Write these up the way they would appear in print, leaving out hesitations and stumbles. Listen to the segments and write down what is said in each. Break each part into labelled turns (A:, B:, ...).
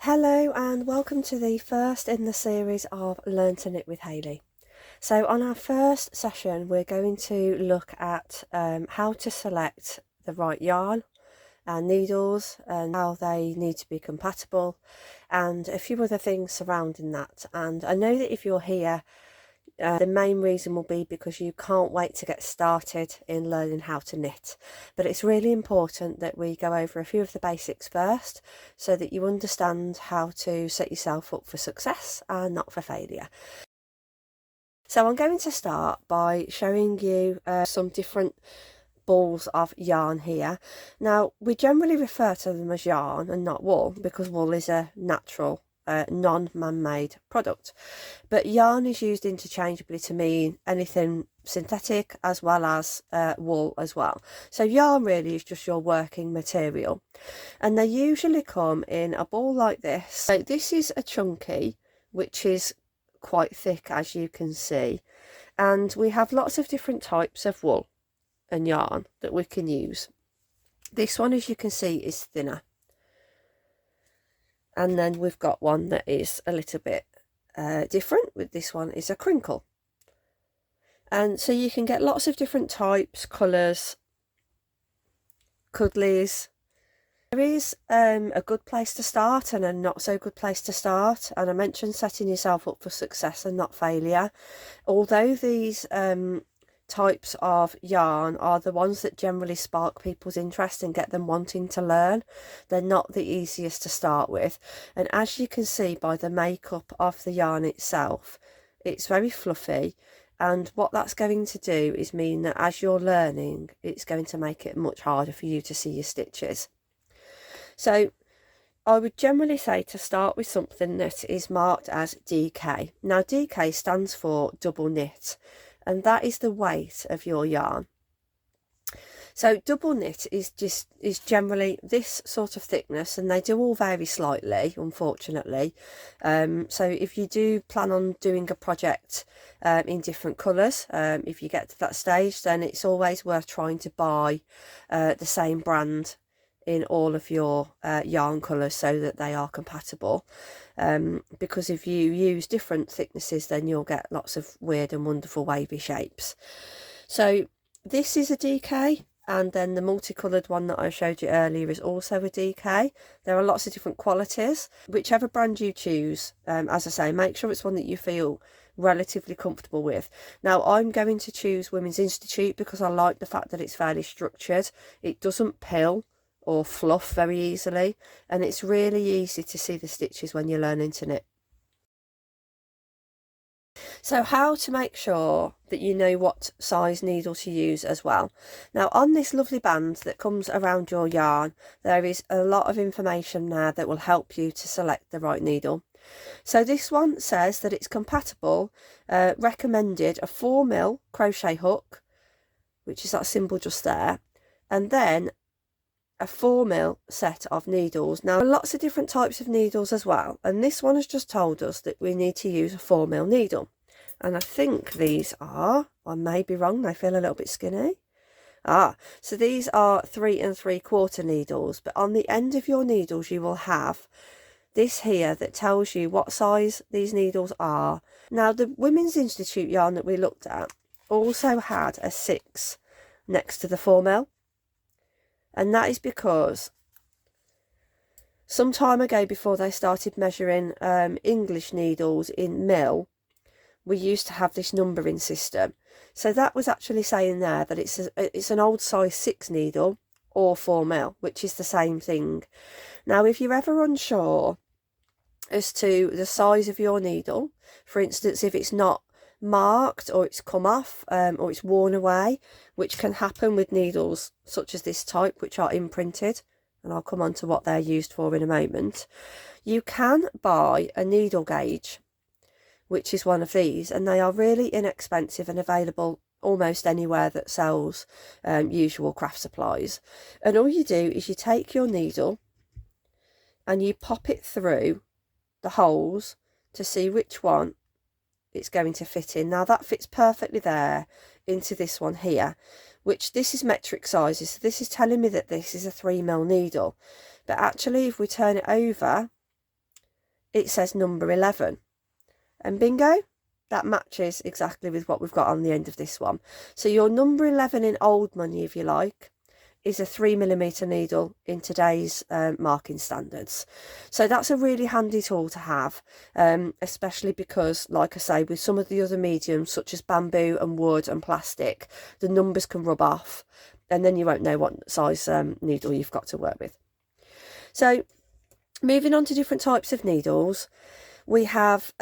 A: Hello and welcome to the first in the series of Learn to Knit with Hayley. So on our first session we're going to look at how to select the right yarn and needles and how they need to be compatible and a few other things surrounding that. And I know that if you're here, the main reason will be because you can't wait to get started in learning how to knit. But it's really important that we go over a few of the basics first so that you understand how to set yourself up for success and not for failure. So I'm going to start by showing you some different balls of yarn here. Now we generally refer to them as yarn and not wool because wool is a natural non-man-made product, but yarn is used interchangeably to mean anything synthetic as well as wool as well. So yarn really is just your working material, and they usually come in a ball like this. So this is a chunky, which is quite thick, as you can see, and we have lots of different types of wool and yarn that we can use. This one, as you can see, is thinner, and then we've got one that is a little bit different. With this one is a crinkle, and so you can get lots of different types, colours, cuddlies. There is a good place to start and a not so good place to start, and I mentioned setting yourself up for success and not failure. Although these types of yarn are the ones that generally spark people's interest and get them wanting to learn, they're not the easiest to start with. And as you can see by the makeup of the yarn itself, it's very fluffy, and what that's going to do is mean that as you're learning, it's going to make it much harder for you to see your stitches. So I would generally say to start with something that is marked as DK. Now DK stands for double knit, and that is the weight of your yarn. So double knit is generally this sort of thickness, and they do all vary slightly, unfortunately. So if you do plan on doing a project in different colours, if you get to that stage, then it's always worth trying to buy the same brand in all of your yarn colours so that they are compatible, because if you use different thicknesses, then you'll get lots of weird and wonderful wavy shapes. So this is a DK, and then the multicoloured one that I showed you earlier is also a DK. There are lots of different qualities. Whichever brand you choose, as I say, make sure it's one that you feel relatively comfortable with. Now I'm going to choose Women's Institute because I like the fact that it's fairly structured. It doesn't pill or fluff very easily, and it's really easy to see the stitches when you're learning to knit. So how to make sure that you know what size needle to use as well. Now on this lovely band that comes around your yarn, there is a lot of information there that will help you to select the right needle. So this one says that it's compatible, recommended a 4mm crochet hook, which is that symbol just there, and then a 4mm set of needles. Now there are lots of different types of needles as well, and this one has just told us that we need to use a 4mm needle, and I think these are, I may be wrong, they feel a little bit skinny. So these are 3 3/4 needles, but on the end of your needles you will have this here that tells you what size these needles are. Now the Women's Institute yarn that we looked at also had a 6 next to the 4mm. And that is because some time ago, before they started measuring English needles in mil, we used to have this numbering system. So that was actually saying there that it's an old size 6 needle or 4mm, which is the same thing. Now, if you're ever unsure as to the size of your needle, for instance, if it's not marked or it's come off or it's worn away, which can happen with needles such as this type, which are imprinted, and I'll come on to what they're used for in a moment, you can buy a needle gauge, which is one of these, and they are really inexpensive and available almost anywhere that sells usual craft supplies. And all you do is you take your needle and you pop it through the holes to see which one it's going to fit in. Now that fits perfectly there into this one here, which this is metric sizes, so this is telling me that this is a 3mm needle, but actually if we turn it over it says number 11. And bingo, that matches exactly with what we've got on the end of this one. So your number 11 in old money, if you like, is a 3mm needle in today's marking standards. So that's a really handy tool to have, especially because, like I say, with some of the other mediums such as bamboo and wood and plastic, the numbers can rub off and then you won't know what size needle you've got to work with. So moving on to different types of needles, we have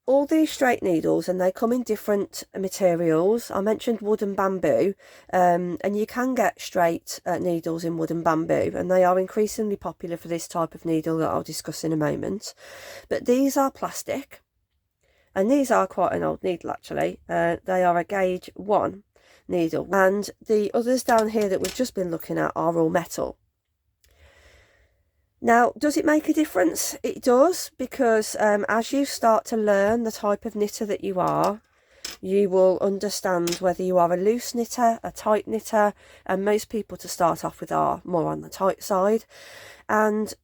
A: all these straight needles, and they come in different materials. I mentioned wood and bamboo, and you can get straight needles in wood and bamboo, and they are increasingly popular for this type of needle that I'll discuss in a moment. But these are plastic, and these are quite an old needle actually. They are a gauge 1 needle, and the others down here that we've just been looking at are all metal. Now, does it make a difference? It does, because as you start to learn the type of knitter that you are, you will understand whether you are a loose knitter, a tight knitter, and most people to start off with are more on the tight side. And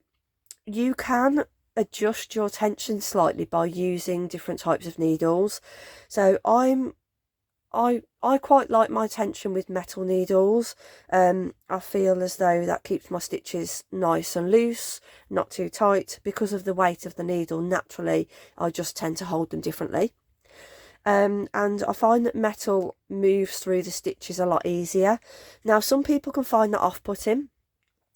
A: you can adjust your tension slightly by using different types of needles. So I quite like my tension with metal needles. I feel as though that keeps my stitches nice and loose, not too tight. Because of the weight of the needle, naturally I just tend to hold them differently. And I find that metal moves through the stitches a lot easier. Now, some people can find that off-putting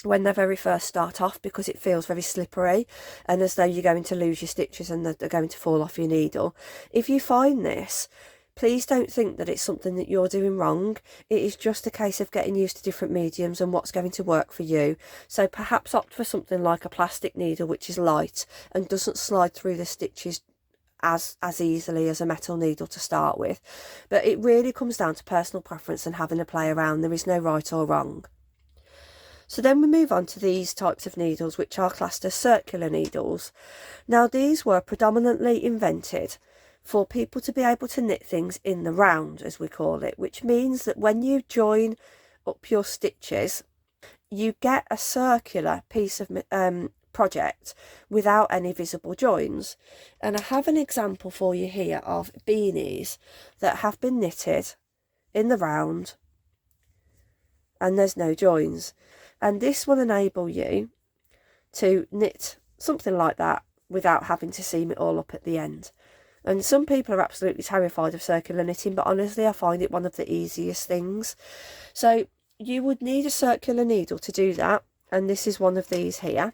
A: when they very first start off, because it feels very slippery and as though you're going to lose your stitches and they're going to fall off your needle. If you find this, please don't think that it's something that you're doing wrong. It is just a case of getting used to different mediums and what's going to work for you. So perhaps opt for something like a plastic needle, which is light and doesn't slide through the stitches as easily as a metal needle to start with. But it really comes down to personal preference and having a play around. There is no right or wrong. So then we move on to these types of needles, which are classed as circular needles. Now, these were predominantly invented for people to be able to knit things in the round, as we call it, which means that when you join up your stitches, you get a circular piece of project without any visible joins. And I have an example for you here of beanies that have been knitted in the round and there's no joins. And this will enable you to knit something like that without having to seam it all up at the end. And some people are absolutely terrified of circular knitting, but honestly I find it one of the easiest things. So you would need a circular needle to do that, and this is one of these here.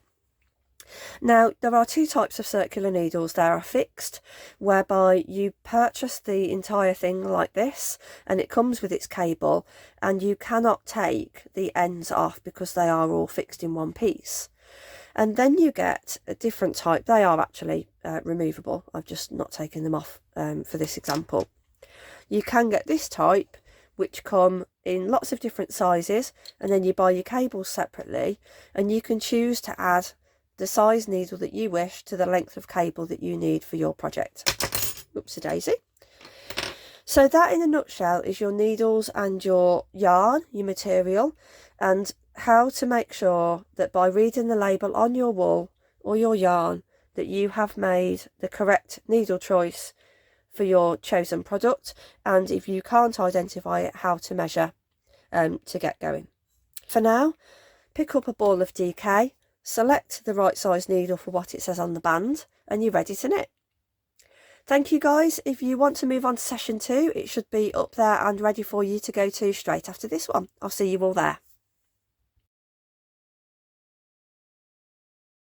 A: Now, there are two types of circular needles. There are fixed, whereby you purchase the entire thing like this and it comes with its cable, and you cannot take the ends off because they are all fixed in one piece. And then you get a different type. They are actually removable. I've just not taken them off for this example. You can get this type, which come in lots of different sizes, and then you buy your cables separately, and you can choose to add the size needle that you wish to the length of cable that you need for your project. Oopsie daisy. So that in a nutshell is your needles and your yarn, your material, and how to make sure that by reading the label on your wool or your yarn that you have made the correct needle choice for your chosen product, and if you can't identify it, how to measure to get going. For now, pick up a ball of DK, select the right size needle for what it says on the band, and you're ready to knit. Thank you guys. If you want to move on to session 2, it should be up there and ready for you to go to straight after this one. I'll see you all there.